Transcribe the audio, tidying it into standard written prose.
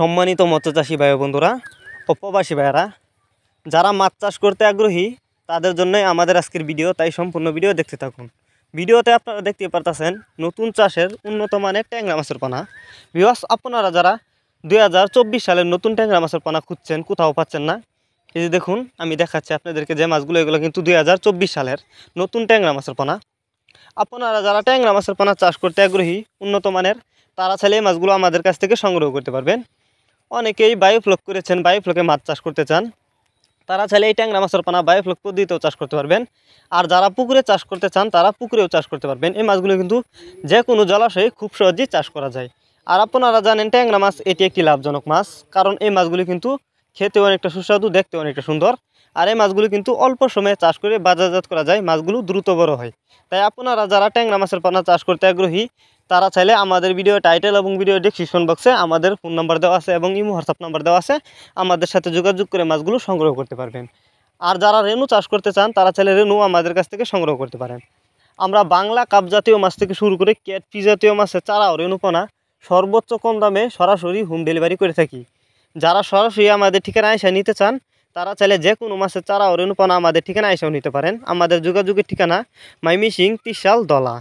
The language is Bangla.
সম্মানিত মৎস্যচাষী ভাই বন্ধুরা ও প্রবাসী ভাইয়েরা, যারা মাছ চাষ করতে আগ্রহী তাদের জন্যই আমাদের আজকের ভিডিও, তাই সম্পূর্ণ ভিডিও দেখতে থাকুন। ভিডিওতে আপনারা দেখতে পারতেছেন নতুন চাষের উন্নত মানের ট্যাংরা মাছের পোনা। ভিউয়ার্স, আপনারা যারা 2024 সালের নতুন ট্যাংরা মাছের পোনা খুঁজছেন, কোথাও পাচ্ছেন না, এই যে দেখুন আমি দেখাচ্ছি আপনাদেরকে যে মাছগুলো, এগুলো কিন্তু 2024 সালের নতুন ট্যাংরা মাছের পোনা। আপনারা যারা ট্যাংরা মাছের পোনা চাষ করতে আগ্রহী উন্নত মানের, তারা চাইলে এই মাছগুলো আমাদের কাছ থেকে সংগ্রহ করতে পারবেন। অনেকেই বায়োফ্লক করেছেন, বায়োফ্লকে মাছ চাষ করতে চান, তারা চাইলে এই ট্যাংরা মাছের পোনা বায়োফ্লক পদ্ধতিতেও চাষ করতে পারবেন। আর যারা পুকুরে চাষ করতে চান তারা পুকুরেও চাষ করতে পারবেন। এই মাছগুলো কিন্তু যে কোনো জলাশয়ে খুব সহজেই চাষ করা যায়। আর আপনারা জানেন ট্যাংরা মাছ এটি একটি লাভজনক মাছ, কারণ এই মাছগুলি কিন্তু খেতেও অনেকটা সুস্বাদু, দেখতে অনেকটা সুন্দর। আর এই মাছগুলো কিন্তু অল্প সময়ে চাষ করে বাজারজাত করা যায়, মাছগুলো দ্রুত বড় হয়। তাই আপনারা যারা ট্যাংরা মাছের পোনা চাষ করতে আগ্রহী তারা চাইলে আমাদের ভিডিও টাইটেল এবং ভিডিও ডেসক্রিপশন বক্সে আমাদের ফোন নাম্বার দেওয়া আছে এবং ইমো হোয়াটসঅ্যাপ নাম্বার দেওয়া আছে, আমাদের সাথে যোগাযোগ করে মাছগুলো সংগ্রহ করতে পারবেন। আর যারা রেনু চাষ করতে চান তারা চাইলে রেনু আমাদের কাছ থেকে সংগ্রহ করতে পারেন। আমরা বাংলা কাপ জাতীয় মাছ থেকে শুরু করে ক্যাটফিশ জাতীয় মাছের চারা ও রেনুপোনা সর্বোচ্চ কম দামে সরাসরি হোম ডেলিভারি করে থাকি। যারা সরাসরি আমাদের ঠিকানা এসে নিতে চান তারা চাইলে যে কোনো মাছের চারা ও রেনুপোনা আমাদের ঠিকানা এসেও নিতে পারেন। আমাদের যোগাযোগের ঠিকানা ময়মনসিংহ, ত্রিশাল, দলা।